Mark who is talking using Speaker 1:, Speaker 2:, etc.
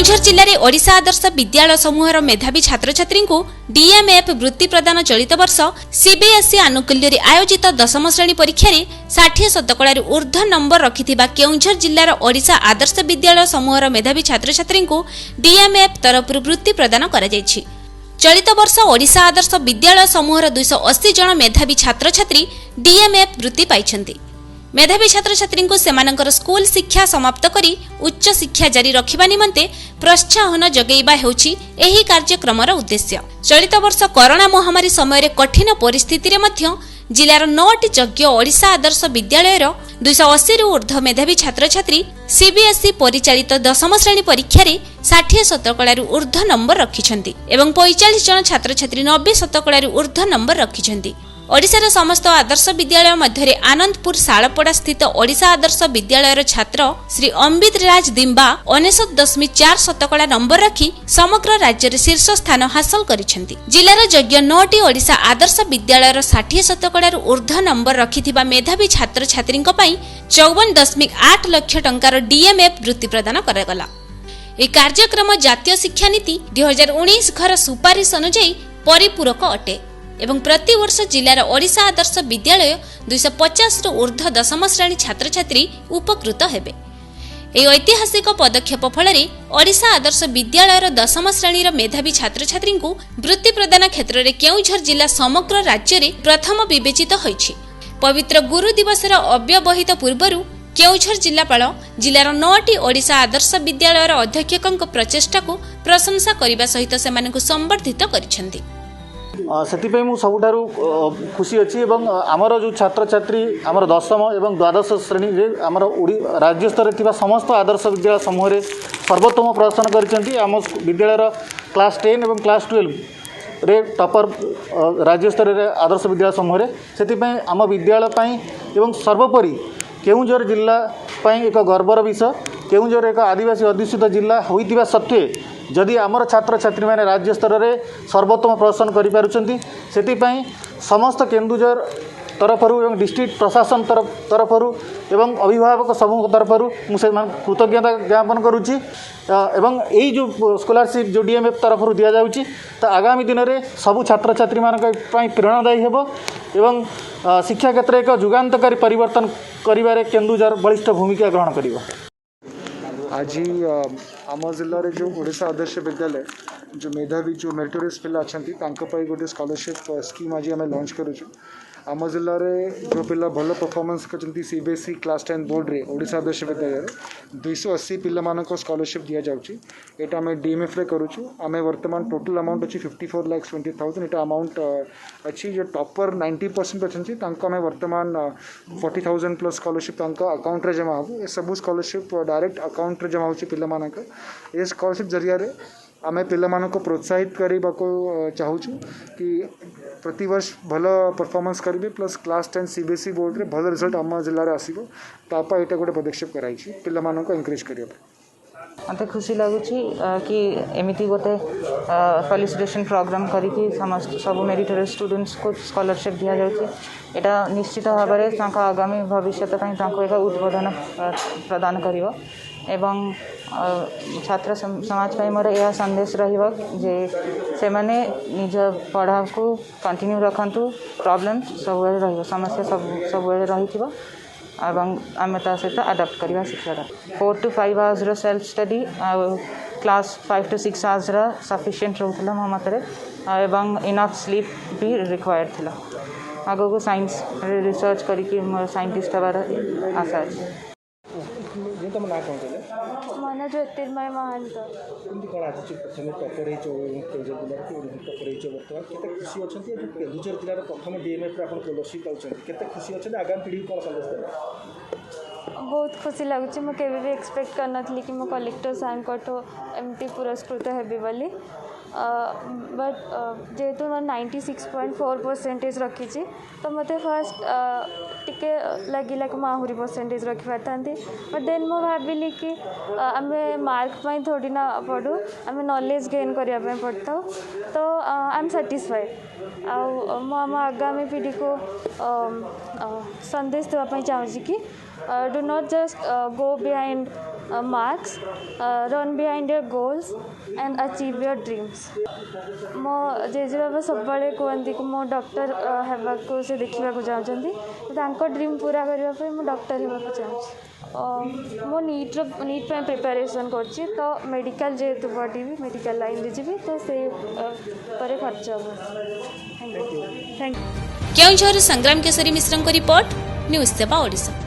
Speaker 1: केउझर जिले में ओडिशा आदर्श विद्यालय समूहर मेधावी छात्र छात्री को डीएमएफ वृत्ति प्रदान चलित वर्ष सीबीएसई आनुकूल्य आयोजित 10म श्रेणी परीक्षा 60 शतकड़ार ऊर्ध्व नंबर रखिथिबा केउझर जिलार ओडिशा आदर्श विद्यालय समूहर मेधावी छात्र छात्री को डीएमएफ तरफ वृत्ति प्रदान करा जायछि। चलित वर्ष ओडिशा आदर्श विद्यालय समूहर 280 जन मेधावी छात्र छात्री डीएमएफ वृत्ति पाइछन्ति। मेधावी छात्र छात्री को सेमानकर स्कूल शिक्षा समाप्त करी उच्च शिक्षा जारी रखिबा निमंते प्रोत्साहन जगैबा हेउछि एही कार्यक्रमर उद्देश्य। चलित वर्ष कोरोना महामारी समय कठिन परिस्थिति रे मध्य जिलार 9टी योग्य ओडिशा आदर्श विद्यालयर 280 रु ऊर्ध्व मेधावी छात्र छात्री सीबीएसई परिचालित 10म श्रेणी परीक्षा 60 शतकड़ार ऊर्ध्व नंबर रखिछन्ति एवं 45 जन छात्र छात्री 90 शतकड़ार ऊर्ध्व नंबर रखिछन्ति। ओडिशार समस्त आदर्श विद्यालय मध्य आनंदपुर शालपड़ा स्थित ओडिशा आदर्श विद्यालयर छात्र श्री अम्बित राज दिम्बा 99.4 शतकड़ा नंबर रखी समग्र राज्य में शीर्ष स्थान हासिल करिसेंति। जिलार योग्य 9टी ओडिशा आदर्श विद्यालयर 60 शतकड़ार ऊर्ध्व नंबर रखिथिबा मेधावी छात्र छात्री 54.8 लाख टंकार डीएमएफ वृत्ति प्रदान करागला। यह कार्यक्रम जातीय शिक्षा नीति 2019 घर सुपारिश अनुଯାयी परिपूरक अटे एवं प्रति वर्ष जिलार ओडिशा आदर्श विद्यालय 250 रु ऊर्ध्व 10म श्रेणी छात्र छात्री उपकृत हेबे। एही ऐतिहासिक पदक्षेप फल ओडिशा आदर्श विद्यालयर 10म श्रेणीर मेधावी छात्र छात्री को वृत्ति प्रदान क्षेत्र में केउझर जिला समग्र राज्य में प्रथम विवेचित होइछि। पवित्र गुरु दिवसर अव्यवहित पूर्वरु केउझर जिलापाल जिलार 9टी ओडिशा आदर्श विद्यालयर अध्यक्षक प्रचेष्टा को प्रशंसा करने सहित सेमानकु संबर्धित करिसेंति।
Speaker 2: से मुझे सबुठारु खुशी अच्छी आमर जो छात्र छात्री आमर 10म एवं द्वादश श्रेणी में आमर राज्य स्तर में समस्त आदर्श विद्यालय समूह में सर्वोत्तम प्रदर्शन करछन्ति। आम विद्यालय क्लास 10 एवं क्लास 12 रे टॉपर राज्य स्तर में आदर्श विद्यालय समूह में से आम विद्यालय एवं सर्वोपरि केउझर जिला एक गर्वर विषय। केउझर एक आदिवासी अध्युषित जिला होइतिबा सत्वे जदि आमर छात्र छात्री मैंने राज्य स्तर में सर्वोत्तम प्रदर्शन करिपारुछन्ति सेतिपई समस्त केन्दुझर तरफरु एवं डिस्ट्रिक्ट प्रशासन तरफरु एवं अभिभावक समूह तरफरु मुझे कृतज्ञता ज्ञापन करुच्ची। एवं यही जो स्कॉलरशिप जो डीएमएफ तरफरु दिया जाउची तो आगामी दिन में सबु छात्र छात्री मानक प्रेरणादायी हेबो एवं शिक्षा क्षेत्र एक जुगान्तकारी परिवर्तन करिबारे केन्दुझर बलिष्ठ भूमिका ग्रहण करिबो।
Speaker 3: आज आम जिले जो ओडिशा आदर्श विद्यालय जो मेधावी जो मेरिटोरियस पिला अच्छा गोटे स्कॉलरशिप स्कीम आज आम लॉन्च करुचु। आम जिले में जो पिला भल परफॉर्मेंस करते सीबीएसई क्लास 10 बोर्ड रे ओडिशा आदर्श विद्यालय 280 पिला मानक स्कॉलरशिप दिया जाउची। एटा आम डीएमएफ रे करुचु। आम वर्तमान टोटल अमाउंट अच्छी 54,20,000 एटा अमाउंट अच्छी जो टॉपर 90% अच्छी आम वर्तमान 40,000 प्लस स्कॉलरशिप अकाउंट रे जमा हो। ये सब स्कॉलरशिप डायरेक्ट अकाउंट रे जमा होची पिला मानक। ये स्कॉलरशिप जरिया रे आम पिला को प्रोत्साहित करने को चाहूँ कि प्रति वर्ष भल परफॉर्मेंस करेंगे प्लस क्लास 10 सीबीएसई बोर्ड रे भल रिजल्ट आम जिले में आसो तापा यहाँ गोटे पदक्षेप कराई पिला एनकरेज करने।
Speaker 4: मत खुशी लगुच कि एमती गोटे सॉलिसिटेशन प्रोग्राम करी समस्त सब मेरिटोरियस स्टूडेंट्स को स्कॉलरशिप दि जाऊँगी। यहाँ निश्चित भाव में आगामी भविष्य एक उद्बोधन प्रदान कर एवं छात्र समाज पर मोर यह संदेश रहिबा जे से माने निज पढ़ा को कंटिन्यू रखंतु। प्रॉब्लम सब रहिबो समस्या सब रहिथिबो एवं आम ता सहित अडाप्ट करवा शिक्षा 4 to 5 आवर्स रो सेल्फ स्टडी क्लास 5 to 6 आवर्स रो सफिशिएंट रहउतला मो मतरे एवं इनफ स्लीप भी रिक्वायर्ड थिला। आगो को साइंस रिसर्च करी कि मोर साइंटिस्ट हबार आशा अछि।
Speaker 3: तुम ना कौन चले
Speaker 5: मन ज्योतिर्मय महंत
Speaker 3: एमती कौन आज प्रथम टपर केउझर जिले टपर बर्तमान केते खुशी अच्छा केन्दुझर जिलार प्रथम डीएमएफ आप स्कॉलरशिप पाँच केते खुशी अच्छा आगामी पीढ़ी कौन संदेश देते?
Speaker 5: बहुत खुशी लगुच। मुझे भी एक्सपेक्ट करना कि मो कलेक्टर साइन कठो एमती पुरस्कृत हेबी बोली बट जेहेतु मैं 96.4% रखी तो मत फर्स्ट टिके लगिला कि आहरी परसेंटेज रखी पारि बट देन मो भाविली कि आम मार्क थोड़ी ना पढ़ू आम नॉलेज गेन करने पड़ता तो आई एम सैटिस्फाइड। आम आगामी पीढ़ी को संदेश देवाई चाहूँगी कि do not just go behind marks, run behind your goals and achieve your dreams. मो जेजे बाबा सब कहते कि मो डॉक्टर हेबाको से देखा चाहते ड्रीम पूरा करने मो डॉक्टर होगा चाहूँ मो नीट प्रिपेरेसन करछि तो मेडिकल जेहेतु पढ़ी मेडिकल लाइन जी तो से पर खर्च हम थैंक यू।
Speaker 1: केउंझर संग्राम केशरी मिश्र रिपोर्ट न्यूज सेवा ओडिशा।